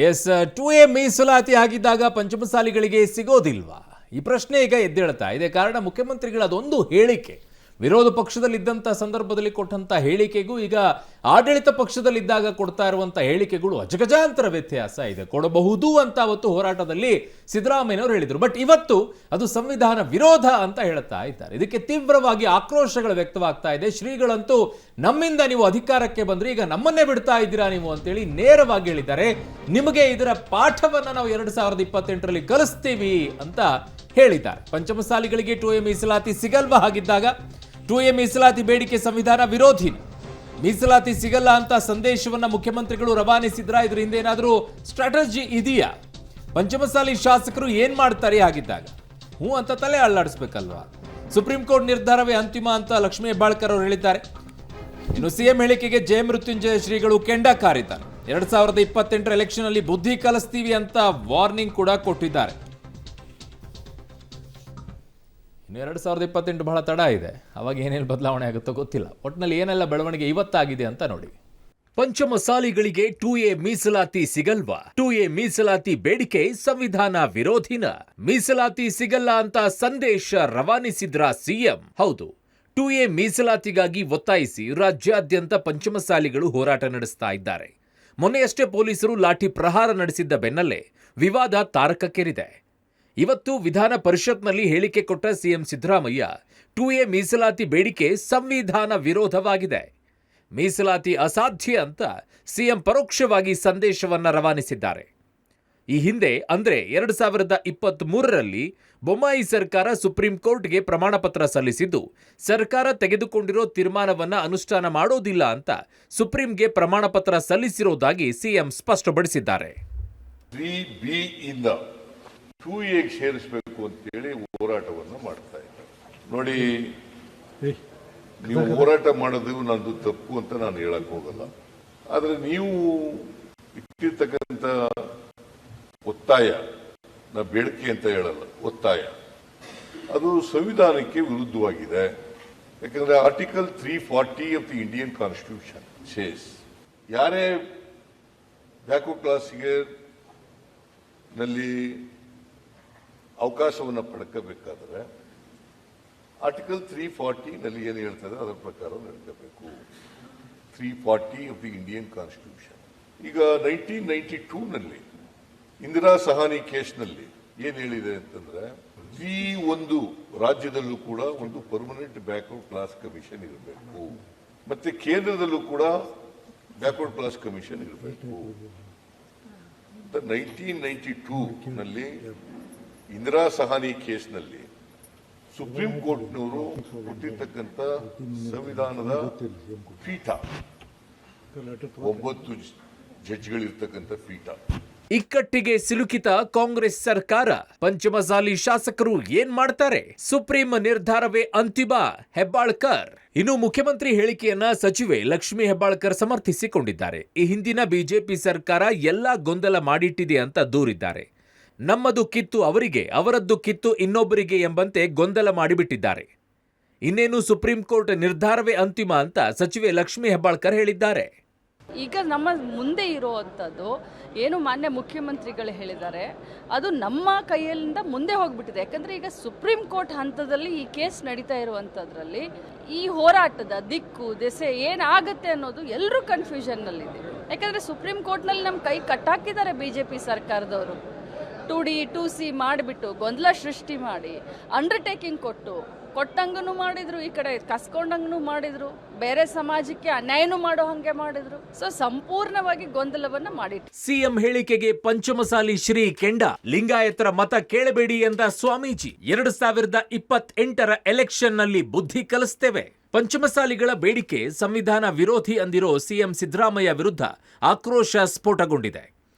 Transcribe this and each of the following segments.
S 2A ಮೀಸಲಾತಿ ಆಗಿದ್ದಾಗ ಪಂಚಮಸಾಲಿಗಳಿಗೆ ಸಿಗೋದಿಲ್ವಾ? ಈ ಪ್ರಶ್ನೆ ಈಗ ಎದ್ದೇಳ್ತಾ ಇದೆ. ಕಾರಣ ಮುಖ್ಯಮಂತ್ರಿಗಳ ಅದೊಂದು ಹೇಳಿಕೆ, ವಿರೋಧ ಪಕ್ಷದಲ್ಲಿದ್ದಂಥ ಸಂದರ್ಭದಲ್ಲಿ ಕೊಟ್ಟಂಥ ಹೇಳಿಕೆಗೂ ಈಗ ಆಡಳಿತ ಪಕ್ಷದಲ್ಲಿದ್ದಾಗ ಕೊಡ್ತಾ ಇರುವಂಥ ಹೇಳಿಕೆಗಳು ಅಜಗಜಾಂತರ ವ್ಯತ್ಯಾಸ ಇದೆ. ಕೊಡಬಹುದು ಅಂತ ಅವತ್ತು ಹೋರಾಟದಲ್ಲಿ ಸಿದ್ದರಾಮಯ್ಯನವರು ಹೇಳಿದರು. ಬಟ್ ಇವತ್ತು ಅದು ಸಂವಿಧಾನ ವಿರೋಧ ಅಂತ ಹೇಳ್ತಾ ಇದ್ದಾರೆ. ಇದಕ್ಕೆ ತೀವ್ರವಾಗಿ ಆಕ್ರೋಶಗಳು ವ್ಯಕ್ತವಾಗ್ತಾ ಇದೆ. ಶ್ರೀಗಳಂತೂ ನಮ್ಮಿಂದ ನೀವು ಅಧಿಕಾರಕ್ಕೆ ಬಂದ್ರೆ ಈಗ ನಮ್ಮನ್ನೇ ಬಿಡ್ತಾ ಇದ್ದೀರಾ ನೀವು ಅಂತೇಳಿ ನೇರವಾಗಿ ಹೇಳಿದ್ದಾರೆ. ನಿಮಗೆ ಇದರ ಪಾಠವನ್ನ ನಾವು 2028ರಲ್ಲಿ ಕಲಿಸ್ತೀವಿ ಅಂತ ಹೇಳಿದ್ದಾರೆ. ಪಂಚಮಸಾಲಿಗಳಿಗೆ 2A ಮೀಸಲಾತಿ ಸಿಗಲ್ವಾ? ಹಾಗಿದ್ದಾಗ 2A ಮೀಸಲಾತಿ ಬೇಡಿಕೆ ಸಂವಿಧಾನ ವಿರೋಧಿ, ಮೀಸಲಾತಿ ಸಿಗಲ್ಲ ಅಂತ ಸಂದೇಶವನ್ನ ಮುಖ್ಯಮಂತ್ರಿಗಳು ರವಾನಿಸಿದ್ರ? ಇದ್ರ ಹಿಂದೆ ಏನಾದರೂ ಸ್ಟ್ರಾಟಜಿ ಇದೆಯಾ? ಪಂಚಮಸಾಲಿ ಶಾಸಕರು ಏನ್ ಮಾಡ್ತಾರೆ ಹಾಗಿದ್ದಾಗ? ಹ್ಞೂ ಅಂತ ತಲೆ ಅಲ್ಲಾಡಿಸ್ಬೇಕಲ್ವಾ? ಸುಪ್ರೀಂ ಕೋರ್ಟ್ ನಿರ್ಧಾರವೇ ಅಂತಿಮ ಅಂತ ಲಕ್ಷ್ಮೀ ಹೆಬ್ಬಾಳ್ಕರ್ ಅವರು ಹೇಳಿದ್ದಾರೆ. ಇನ್ನು ಸಿಎಂ ಹೇಳಿಕೆಗೆ ಜಯಮೃತ್ಯುಂಜಯ ಶ್ರೀಗಳು ಕೆಂಡ ಕಾರಿದ್ದಾರೆ. 2028 ಎಲೆಕ್ಷನ್ ಅಲ್ಲಿ ಬುದ್ಧಿ ಕಲಿಸ್ತೀವಿ ಅಂತ ವಾರ್ನಿಂಗ್ ಕೂಡ ಕೊಟ್ಟಿದ್ದಾರೆ. ಇನ್ನು 2028 ಬಹಳ ತಡ ಇದೆ. ಅವಾಗ ಏನೇನು ಬದಲಾವಣೆ ಆಗುತ್ತೋ ಗೊತ್ತಿಲ್ಲ. ಒಟ್ಟಿನಲ್ಲಿ ಏನೆಲ್ಲ ಬೆಳವಣಿಗೆ ಇವತ್ತಾಗಿದೆ ಅಂತ ನೋಡಿ. ಪಂಚಮಸಾಲಿಗಳಿಗೆ 2A ಮೀಸಲಾತಿ ಸಿಗಲ್ವಾ? 2A ಮೀಸಲಾತಿ ಬೇಡಿಕೆ ಸಂವಿಧಾನ ವಿರೋಧಿನ? ಮೀಸಲಾತಿ ಸಿಗಲ್ಲ ಅಂತ ಸಂದೇಶ ರವಾನಿಸಿದ್ರ ಸಿಎಂ? ಹೌದು, 2A ಮೀಸಲಾತಿಗಾಗಿ ಒತ್ತಾಯಿಸಿ ರಾಜ್ಯಾದ್ಯಂತ ಪಂಚಮಸಾಲಿಗಳು ಹೋರಾಟ ನಡೆಸ್ತಾ ಇದ್ದಾರೆ. ಮೊನ್ನೆಯಷ್ಟೇ ಪೊಲೀಸರು ಲಾಠಿ ಪ್ರಹಾರ ನಡೆಸಿದ್ದ ಬೆನ್ನಲ್ಲೇ ವಿವಾದ ತಾರಕಕ್ಕೇರಿದೆ. ಇವತ್ತು ವಿಧಾನ ಪರಿಷತ್ನಲ್ಲಿ ಹೇಳಿಕೆ ಕೊಟ್ಟ ಸಿಎಂ ಸಿದ್ದರಾಮಯ್ಯ 2A ಮೀಸಲಾತಿ ಬೇಡಿಕೆ ಸಂವಿಧಾನ ವಿರೋಧವಾಗಿದೆ, ಮೀಸಲಾತಿ ಅಸಾಧ್ಯ ಅಂತ ಸಿಎಂ ಪರೋಕ್ಷವಾಗಿ ಸಂದೇಶವನ್ನ ರವಾನಿಸಿದ್ದಾರೆ. ಈ ಹಿಂದೆ ಅಂದ್ರೆ 2023ರಲ್ಲಿ ಬೊಮ್ಮಾಯಿ ಸರ್ಕಾರ ಸುಪ್ರೀಂ ಕೋರ್ಟ್ಗೆ ಪ್ರಮಾಣ ಪತ್ರ ಸಲ್ಲಿಸಿದ್ದು, ಸರ್ಕಾರ ತೆಗೆದುಕೊಂಡಿರೋ ತೀರ್ಮಾನವನ್ನ ಅನುಷ್ಠಾನ ಮಾಡೋದಿಲ್ಲ ಅಂತ ಸುಪ್ರೀಂಗೆ ಪ್ರಮಾಣ ಪತ್ರ ಸಲ್ಲಿಸಿರೋದಾಗಿ ಸಿಎಂ ಸ್ಪಷ್ಟಪಡಿಸಿದ್ದಾರೆ. 2A ಸೇರಿಸಬೇಕು ಅಂತೇಳಿ ಹೋರಾಟವನ್ನು ಮಾಡ್ತಾ ಇದ್ದಾರೆ. ನೋಡಿ, ನೀವು ಹೋರಾಟ ಮಾಡೋದು ನಂದು ತಪ್ಪು ಅಂತ ನಾನು ಹೇಳಕ್ ಹೋಗಲ್ಲ. ಆದ್ರೆ ನೀವು ಇಟ್ಟಿರ್ತಕ್ಕಂಥ ಒತ್ತಾಯ, ನಾ ಬೇಡಿಕೆ ಅಂತ ಹೇಳಲ್ಲ, ಒತ್ತಾಯ, ಅದು ಸಂವಿಧಾನಕ್ಕೆ ವಿರುದ್ಧವಾಗಿದೆ. ಯಾಕಂದ್ರೆ article 340 of the Indian constitution says ಯಾರೇ ಬ್ಯಾಕ್ವರ್ಡ್ ಕ್ಲಾಸ್ಗೆ ನಲ್ಲಿ ಅವಕಾಶವನ್ನು ಪಡ್ಕೋಬೇಕಾದ್ರೆ ಆರ್ಟಿಕಲ್ 340 ನಲ್ಲಿ ಏನು ಹೇಳ್ತಾರೆ ಅದರ ಪ್ರಕಾರ ನಡ್ಕೋಬೇಕು. 340 ಆಫ್ ದಿ ಇಂಡಿಯನ್ ಕಾನ್ಸ್ಟಿಟ್ಯೂಷನ್. ಈಗ 1992 ನಲ್ಲಿ ಇಂದಿರಾ ಸಹಾನಿ ಕೇಸ್ನಲ್ಲಿ ಏನ್ ಹೇಳಿದೆ ಅಂತಂದ್ರೆ, ಈ ಒಂದು ರಾಜ್ಯದಲ್ಲೂ ಕೂಡ ಒಂದು ಪರ್ಮನೆಂಟ್ ಬ್ಯಾಕ್ವರ್ಡ್ ಕ್ಲಾಸ್ ಕಮಿಷನ್ ಇರಬೇಕು, ಮತ್ತೆ ಕೇಂದ್ರದಲ್ಲೂ ಕೂಡ ಬ್ಯಾಕ್ವರ್ಡ್ ಕ್ಲಾಸ್ ಕಮಿಷನ್ ಇರಬೇಕು. 1992 ನಲ್ಲಿ ಇಂದಿರಾ ಸಹಾನಿ ಕೇಸ್ನಲ್ಲಿ ಸುಪ್ರೀಂ ಕೋರ್ಟ್ನವರು ಕೊಟ್ಟಿರ್ತಕ್ಕಂಥ ಸಂವಿಧಾನದ ಪೀಠ, 9 ಜಡ್ಜ್ಗಳಿರ್ತಕ್ಕಂಥ ಪೀಠ. ಇಕ್ಕಟ್ಟಿಗೆ ಸಿಲುಕಿತ ಕಾಂಗ್ರೆಸ್ ಸರ್ಕಾರ, ಪಂಚಮಸಾಲಿ ಶಾಸಕರು ಏನ್ ಮಾಡ್ತಾರೆ? ಸುಪ್ರೀಂ ನಿರ್ಧಾರವೇ ಅಂತಿಮ, ಹೆಬ್ಬಾಳ್ಕರ್. ಇನ್ನು ಮುಖ್ಯಮಂತ್ರಿ ಹೇಳಿಕೆಯನ್ನ ಸಚಿವೆ ಲಕ್ಷ್ಮೀ ಹೆಬ್ಬಾಳ್ಕರ್ ಸಮರ್ಥಿಸಿಕೊಂಡಿದ್ದಾರೆ. ಈ ಹಿಂದಿನ ಬಿಜೆಪಿ ಸರ್ಕಾರ ಎಲ್ಲಾ ಗೊಂದಲ ಮಾಡಿಟ್ಟಿದೆ ಅಂತ ದೂರಿದ್ದಾರೆ. ನಮ್ಮದು ಕಿತ್ತು ಅವರಿಗೆ, ಅವರದ್ದು ಕಿತ್ತು ಇನ್ನೊಬ್ಬರಿಗೆ ಎಂಬಂತೆ ಗೊಂದಲ ಮಾಡಿಬಿಟ್ಟಿದ್ದಾರೆ. ಇನ್ನೇನು ಸುಪ್ರೀಂ ಕೋರ್ಟ್ ನಿರ್ಧಾರವೇ ಅಂತಿಮ ಅಂತ ಸಚಿವೆ ಲಕ್ಷ್ಮೀ ಹೆಬ್ಬಾಳ್ಕರ್ ಹೇಳಿದ್ದಾರೆ. ಈಗ ನಮ್ಮ ಮುಂದೆ ಇರುವಂಥದ್ದು ಏನು ಮಾನ್ಯ ಮುಖ್ಯಮಂತ್ರಿಗಳು ಹೇಳಿದ್ದಾರೆ, ಅದು ನಮ್ಮ ಕೈಯಿಂದ ಮುಂದೆ ಹೋಗ್ಬಿಟ್ಟಿದೆ. ಯಾಕಂದರೆ ಈಗ ಸುಪ್ರೀಂ ಕೋರ್ಟ್ ಹಂತದಲ್ಲಿ ಈ ಕೇಸ್ ನಡೀತಾ ಇರುವಂಥದ್ರಲ್ಲಿ ಈ ಹೋರಾಟದ ದಿಕ್ಕು ದೆಸೆ ಏನಾಗುತ್ತೆ ಅನ್ನೋದು ಎಲ್ಲರೂ ಕನ್ಫ್ಯೂಷನ್ನಲ್ಲಿದೆ. ಯಾಕಂದರೆ ಸುಪ್ರೀಂ ಕೋರ್ಟ್ನಲ್ಲಿ ನಮ್ಮ ಕೈ ಕಟ್ಟಾಕಿದ್ದಾರೆ BJP ಸರ್ಕಾರದವರು. 2D 2C ಮಾಡಿಬಿಟ್ಟು ಗೊಂದಲ ಸೃಷ್ಟಿ ಮಾಡಿ ಅಂಡರ್ಟೇಕಿಂಗ್ ಕೊಟ್ಟಂಗೂ ಮಾಡಿದ್ರು, ಈ ಕಡೆ ಕಸ್ಕೊಂಡಂಗೂ ಮಾಡಿದ್ರು, ಬೇರೆ ಸಮಾಜಕ್ಕೆ ಅನ್ಯಾಯನೂ ಮಾಡೋ ಹಂಗೆ ಮಾಡಿದ್ರು. ಸೊ ಸಂಪೂರ್ಣವಾಗಿ ಗೊಂದಲವನ್ನ ಮಾಡಿದ್ರು. ಸಿಎಂ ಹೇಳಿಕೆಗೆ ಪಂಚಮಸಾಲಿ ಶ್ರೀ ಕೆಂಡ, ಲಿಂಗಾಯತರ ಮತ ಕೇಳಬೇಡಿ ಎಂದ ಸ್ವಾಮೀಜಿ, 2028ರ ಎಲೆಕ್ಷನ್ ನಲ್ಲಿ ಬುದ್ಧಿ ಕಲಿಸ್ತೇವೆ. ಪಂಚಮಸಾಲಿಗಳ ಬೇಡಿಕೆ ಸಂವಿಧಾನ ವಿರೋಧಿ ಅಂದಿರೋ ಸಿಎಂ ಸಿದ್ದರಾಮಯ್ಯ ವಿರುದ್ಧ ಆಕ್ರೋಶ ಸ್ಫೋಟಗೊಂಡಿದೆ.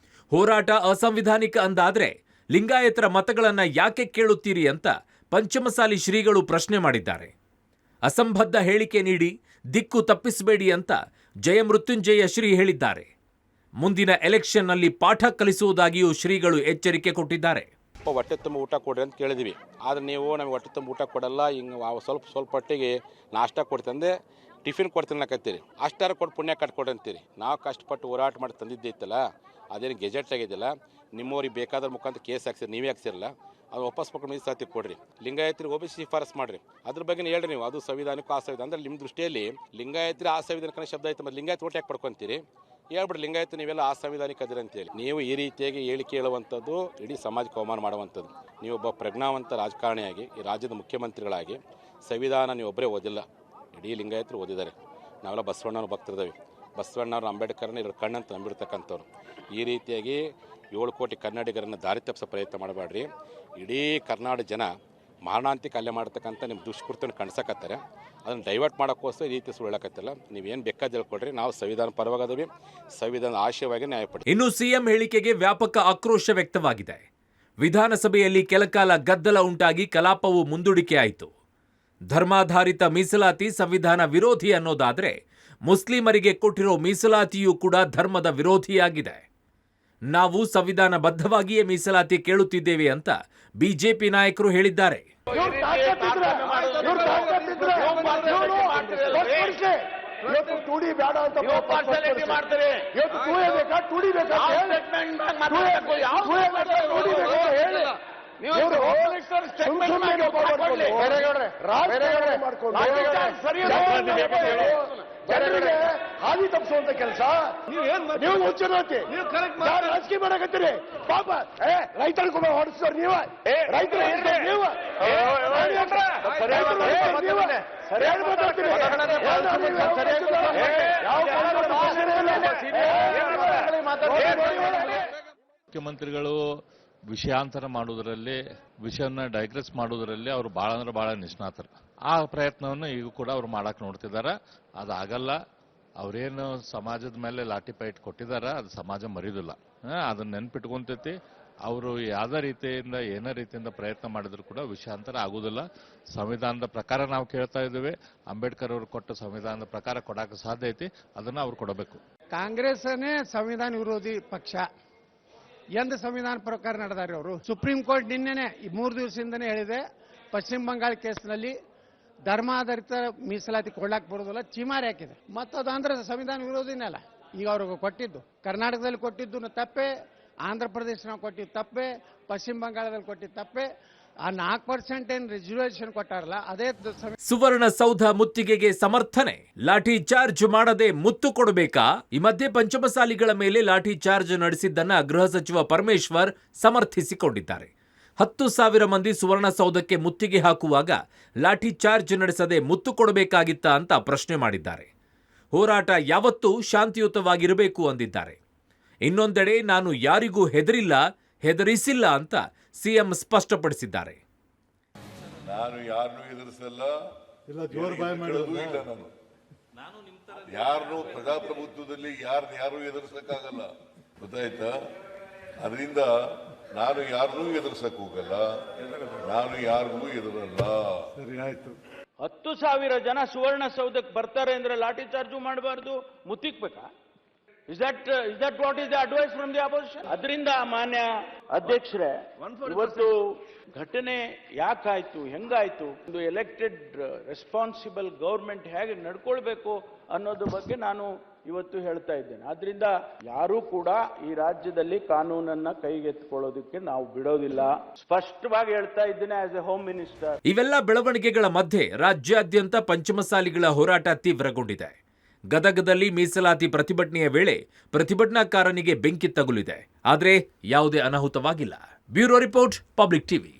ಹೋರಾಟ ಅಸಂವಿಧಾನಿಕ ಅಂದಾದ್ರೆ ಲಿಂಗಾಯತರ ಮತಗಳನ್ನ ಯಾಕೆ ಕೇಳುತ್ತೀರಿ ಅಂತ ಪಂಚಮಸಾಲಿ ಶ್ರೀಗಳು ಪ್ರಶ್ನೆ ಮಾಡಿದ್ದಾರೆ. ಅಸಂಬದ್ಧ ಹೇಳಿಕೆ ನೀಡಿ ದಿಕ್ಕು ತಪ್ಪಿಸಬೇಡಿ ಅಂತ ಜಯಮೃತ್ಯುಂಜಯ ಶ್ರೀ ಹೇಳಿದ್ದಾರೆ. ಮುಂದಿನ ಎಲೆಕ್ಷನ್ನಲ್ಲಿ ಪಾಠ ಕಲಿಸುವುದಾಗಿಯೂ ಶ್ರೀಗಳು ಎಚ್ಚರಿಕೆ ಕೊಟ್ಟಿದ್ದಾರೆ. ಹೊಟ್ಟೆ ತುಂಬ ಊಟ ಕೊಡ್ರಿ ಅಂತ ಕೇಳಿದ್ವಿ, ಆದರೆ ನೀವು ನಮಗೆ ಹೊಟ್ಟೆ ತುಂಬ ಊಟ ಕೊಡಲ್ಲ, ಹಿಂಗೆ ಸ್ವಲ್ಪ ಹೊಟ್ಟೆಗೆ ನಾಷ್ಟ ಕೊಡ್ತಂದೆ ಟಿಫಿನ್ ಕೊಡ್ತೀನಿ ಅನ್ನಕತ್ತೀರಿ, ಅಷ್ಟಾರ ಕೊಟ್ಟು ಪುಣ್ಯ ಕಟ್ಕೊಡ್ರಿ ಅಂತೀರಿ. ನಾವು ಕಷ್ಟಪಟ್ಟು ಹೋರಾಟ ಮಾಡಿ ತಂದಿದ್ದೈತಲ್ಲ, ಅದೇನು ಗೆಜೆಟ್ ಆಗಿದ್ದಿಲ್ಲ. ನಿಮ್ಮವ್ರಿಗೆ ಬೇಕಾದ್ರ ಮುಖಾಂತರ ಕೇಸ್ ಹಾಕ್ಸಿರಿ, ನೀವೇ ಹಾಕ್ಸಿರಲ್ಲ, ಅದು ವಾಪಸ್ ಪಡ್ಕೊಂಡು ಮೀಸಲಾತಿ ಕೊಡ್ರಿ. ಲಿಂಗಾಯತರಿಗೆ OBC ಶಿಫಾರಸ್ ಮಾಡ್ರಿ, ಅದ್ರ ಬಗ್ಗೆ ಹೇಳ್ರಿ ನೀವು. ಅದು ಸಂವಿಧಾನಕ್ಕೂ ಆ ಸಂವಿಧಾನ ಅಂದ್ರೆ ನಿಮ್ಮ ದೃಷ್ಟಿಯಲ್ಲಿ ಲಿಂಗಾಯತರಿಗೆ ಆ ಸಂವಿಧಾನಕ್ಕೆ ಶಬ್ದ ಐತೆ, ಮತ್ತೆ ಲಿಂಗಾಯತ ಓಟ್ ಯಾಕೆ ಪಡ್ಕೊಂತೀರಿ? ಹೇಳ್ಬಿಡ್ರಿ ಲಿಂಗಾಯತ ನೀವೆಲ್ಲ ಆ ಸಂವಿಧಾನಿಕ ಅದಿರ ಅಂತೇಳಿ. ನೀವು ಈ ರೀತಿಯಾಗಿ ಹೇಳಿಕೆ ಹೇಳುವಂಥದ್ದು ಇಡೀ ಸಮಾಜಕ್ಕೆ ಅವಮಾನ ಮಾಡುವಂಥದ್ದು. ನೀವು ಒಬ್ಬ ಪ್ರಜ್ಞಾವಂತ ರಾಜಕಾರಣಿಯಾಗಿ ಈ ರಾಜ್ಯದ ಮುಖ್ಯಮಂತ್ರಿಗಳಾಗಿ ಸಂವಿಧಾನ ನೀವು ಒಬ್ಬರೇ ಓದಿಲ್ಲ, ಇಡೀ ಲಿಂಗಾಯತರು ಓದಿದ್ದಾರೆ. ನಾವೆಲ್ಲ ಬಸವಣ್ಣನ ಭಕ್ತರಿದ್ದೇವೆ. ಬಸವಣ್ಣವ್ರು ಅಂಬೇಡ್ಕರ್ನ ಇದ್ರ ಕಣ್ಣಂತ ನಂಬಿರ್ತಕ್ಕಂಥವ್ರು. ಈ ರೀತಿಯಾಗಿ 7 ಕೋಟಿ ಕನ್ನಡಿಗರನ್ನು ದಾರಿ ತಪ್ಪಿಸೋ ಪ್ರಯತ್ನ ಮಾಡಬೇಡ್ರಿ. ಇಡೀ ಕರ್ನಾಟಕ ಜನ ಮಾರಣಾಂತಿಕ ಹಲ್ಲೆ ಮಾಡ್ತಕ್ಕಂಥ ನಿಮ್ಮ ದುಷ್ಕೃತ್ಯವನ್ನು ಕಣ್ಸಕತ್ತಾರೆ. ಅದನ್ನು ಡೈವರ್ಟ್ ಮಾಡೋಕ್ಕೋಸ್ಕರ ಈ ರೀತಿ ಸುಳ್ಳು ಹೇಳಕತ್ತಿಲ್ಲ. ನೀವೇನು ಬೇಕಾದ ಹೇಳ್ಕೊಡ್ರಿ, ನಾವು ಸಂವಿಧಾನ ಪರವಾಗದವಿ, ಸಂವಿಧಾನದ ಆಶಯವಾಗಿ ನ್ಯಾಯಪಡಿಸಿ. ಇನ್ನು ಸಿಎಂ ಹೇಳಿಕೆಗೆ ವ್ಯಾಪಕ ಆಕ್ರೋಶ ವ್ಯಕ್ತವಾಗಿದೆ. ವಿಧಾನಸಭೆಯಲ್ಲಿ ಕೆಲಕಾಲ ಗದ್ದಲ ಉಂಟಾಗಿ ಕಲಾಪವು ಮುಂದೂಡಿಕೆಯಾಯಿತು. ಧರ್ಮಾಧಾರಿತ ಮೀಸಲಾತಿ ಸಂವಿಧಾನ ವಿರೋಧಿ ಅನ್ನೋದಾದ್ರೆ ಮುಸ್ಲಿಮರಿಗೆ ಕೊಟ್ಟಿರೋ ಮೀಸಲಾತಿಯೂ ಕೂಡ ಧರ್ಮದ ವಿರೋಧಿಯಾಗಿದೆ. ನಾವು ಸಂವಿಧಾನಬದ್ಧವಾಗಿಯೇ ಮೀಸಲಾತಿ ಕೇಳುತ್ತಿದ್ದೇವೆ ಅಂತ ಬಿಜೆಪಿ ನಾಯಕರು ಹೇಳಿದ್ದಾರೆ. ಜನರಿಗೆ ಹಾದಿ ತಪ್ಪಿಸುವಂತ ಕೆಲಸ ನೀವು ರಾಜಕೀಯ ಮಾಡಕತ್ತೀರಿ. ಪಾಪ ರೈತರಿಗೂ ಹೊಡಿಸೋರು ನೀವು, ರೈತರು ನೀವು ಮುಖ್ಯಮಂತ್ರಿಗಳು ವಿಷಯಾಂತರ ಮಾಡುವುದರಲ್ಲಿ, ವಿಷಯನ ಡೈಗ್ರೆಸ್ ಮಾಡುವುದರಲ್ಲಿ ಅವರು ಭಾಳ ಅಂದ್ರೆ ಭಾಳ ನಿಷ್ಣಾತರು. ಆ ಪ್ರಯತ್ನವನ್ನು ಈಗ ಕೂಡ ಅವ್ರು ಮಾಡಕ್ಕೆ ನೋಡ್ತಿದ್ದಾರೆ. ಅದಾಗಲ್ಲ. ಅವರೇನು ಸಮಾಜದ ಮೇಲೆ ಲಾಠಿ ಪೈಟ್ ಕೊಟ್ಟಿದಾರ, ಅದು ಸಮಾಜ ಮರಿದಿಲ್ಲ. ಅದನ್ನ ನೆನ್ಪಿಟ್ಕೊಂತೈತಿ. ಅವರು ಯಾವುದೇ ರೀತಿಯಿಂದ ಏನೇ ರೀತಿಯಿಂದ ಪ್ರಯತ್ನ ಮಾಡಿದ್ರು ಕೂಡ ವಿಷಯಾಂತರ ಆಗುವುದಿಲ್ಲ. ಸಂವಿಧಾನದ ಪ್ರಕಾರ ನಾವು ಕೇಳ್ತಾ ಇದ್ದೇವೆ. ಅಂಬೇಡ್ಕರ್ ಅವರು ಕೊಟ್ಟ ಸಂವಿಧಾನದ ಪ್ರಕಾರ ಕೊಡಕ್ಕೆ ಸಾಧ್ಯ ಐತಿ, ಅದನ್ನ ಅವ್ರು ಕೊಡಬೇಕು. ಕಾಂಗ್ರೆಸ್ನೇ ಸಂವಿಧಾನ ವಿರೋಧಿ ಪಕ್ಷ. ಎಂದು ಸಂವಿಧಾನ ಪ್ರಕಾರ ನಡೆದಾರೆ ಅವರು. ಸುಪ್ರೀಂ ಕೋರ್ಟ್ ನಿನ್ನೆನೆ 3 ದಿವಸದಿಂದನೇ ಹೇಳಿದೆ, ಪಶ್ಚಿಮ ಬಂಗಾಳ ಕೇಸ್ನಲ್ಲಿ ಧರ್ಮಾಧಾರಿತ ಮೀಸಲಾತಿ ಕೊಡ್ಲಾಕ್ ಬರೋದಿಲ್ಲ, ಚಿಮಾರಿ ಹಾಕಿದೆ. ಮತ್ತದಂದ್ರೆ ಸಂವಿಧಾನ ವಿರೋಧಿನೇ ಅಲ್ಲ. ಈಗ ಅವ್ರಿಗೆ ಕೊಟ್ಟಿದ್ದು ಕರ್ನಾಟಕದಲ್ಲಿ ಕೊಟ್ಟಿದ್ದು ತಪ್ಪೆ, ಆಂಧ್ರ ಪ್ರದೇಶನಾಗ ಕೊಟ್ಟಿದ್ದು ತಪ್ಪೆ, ಪಶ್ಚಿಮ ಬಂಗಾಳದಲ್ಲಿ ಕೊಟ್ಟಿದ್ದು ತಪ್ಪೆ. ಆ 4% ಏನು ರಿಸರ್ವೇಷನ್ ಕೊಟ್ಟಾರಲ್ಲ ಅದೇ. ಸುವರ್ಣಸೌಧ ಮುತ್ತಿಗೆಗೆ ಸಮರ್ಥನೆ. ಲಾಠಿ ಚಾರ್ಜ್ ಮಾಡದೆ ಮುತ್ತು ಕೊಡಬೇಕಾ? ಈ ಮಧ್ಯೆ ಪಂಚಮಸಾಲಿಗಳ ಮೇಲೆ ಲಾಠಿ ಚಾರ್ಜ್ ನಡೆಸಿದ್ದನ್ನ ಗೃಹ ಸಚಿವ ಪರಮೇಶ್ವರ್ ಸಮರ್ಥಿಸಿಕೊಂಡಿದ್ದಾರೆ. 10,000 ಮಂದಿ ಸುವರ್ಣಸೌಧಕ್ಕೆ ಮುತ್ತಿಗೆ ಹಾಕುವಾಗ ಲಾಠಿ ಚಾರ್ಜ್ ನಡೆಸದೆ ಮುತ್ತು ಕೊಡಬೇಕಾಗಿತ್ತ ಅಂತ ಪ್ರಶ್ನೆ ಮಾಡಿದ್ದಾರೆ. ಹೋರಾಟ ಯಾವತ್ತೂ ಶಾಂತಿಯುತವಾಗಿರಬೇಕು ಅಂದಿದ್ದಾರೆ. ಇನ್ನೊಂದೆಡೆ ನಾನು ಯಾರಿಗೂ ಹೆದರಿಸಿಲ್ಲ ಅಂತ ಸಿಎಂ ಸ್ಪಷ್ಟಪಡಿಸಿದ್ದಾರೆ. ನಾನು ಯಾರನ್ನೂ ಎದುರಿಸಲ್ಲ, ನಾನು ಯಾರನ್ನೂ ಪ್ರಜಾಪ್ರಭುತ್ವದಲ್ಲಿ ಯಾರು ಎದುರಿಸಕ್ಕಾಗಲ್ಲ, ಗೊತ್ತಾಯ್ತಾ? ಅದರಿಂದ ನಾನು ಯಾರನ್ನೂ ಎದುರಿಸಕ್ ಹೋಗಲ್ಲ, ನಾನು ಯಾರಿಗೂ ಎದುರಲ್ಲ. ಸರಿ ಆಯ್ತು. 10,000 ಜನ ಸುವರ್ಣಸೌಧಕ್ಕೆ ಬರ್ತಾರೆ ಅಂದ್ರೆ ಲಾಠಿ ಚಾರ್ಜು ಮಾಡಬಾರ್ದು, ಮುತ್ತಿಕ್ಬೇಕಾ? Is that what is the advice from the opposition? ಅದರಿಂದ ಮಾನ್ಯ ಅಧ್ಯಕ್ಷರೇ, ಇವತ್ತು ಘಟನೆ ಯಾಕಾಯ್ತು, ಹೆಂಗಾಯ್ತು, ಒಂದು ಎಲೆಕ್ಟೆಡ್ ರೆಸ್ಪಾನ್ಸಿಬಲ್ ಗವರ್ಮೆಂಟ್ ಹೇಗೆ ನಡ್ಕೊಳ್ಬೇಕು ಅನ್ನೋದ್ರ ಬಗ್ಗೆ ನಾನು ಇವತ್ತು ಹೇಳ್ತಾ ಇದ್ದೇನೆ. ಆದ್ರಿಂದ ಯಾರೂ ಕೂಡ ಈ ರಾಜ್ಯದಲ್ಲಿ ಕಾನೂನನ್ನ ಕೈಗೆತ್ತಿಕೊಳ್ಳೋದಕ್ಕೆ ನಾವು ಬಿಡೋದಿಲ್ಲ, ಸ್ಪಷ್ಟವಾಗಿ ಹೇಳ್ತಾ ಇದ್ದೇನೆ ಆಸ್ ಎ ಹೋಮ್ ಮಿನಿಸ್ಟರ್. ಇವೆಲ್ಲ ಬೆಳವಣಿಗೆಗಳ ಮಧ್ಯೆ ರಾಜ್ಯಾದ್ಯಂತ ಪಂಚಮಸಾಲಿಗಳ ಹೋರಾಟ ತೀವ್ರಗೊಂಡಿದೆ. ಗದಗದಲ್ಲಿ ಮೀಸಲಾತಿ ಪ್ರತಿಭಟನೆಯ ವೇಳೆ ಪ್ರತಿಭಟನಾಕಾರನಿಗೆ ಬೆಂಕಿ ತಗುಲಿದೆ. ಆದರೆ ಯಾವುದೇ ಅನಾಹುತವಾಗಿಲ್ಲ. Bureau report, public TV.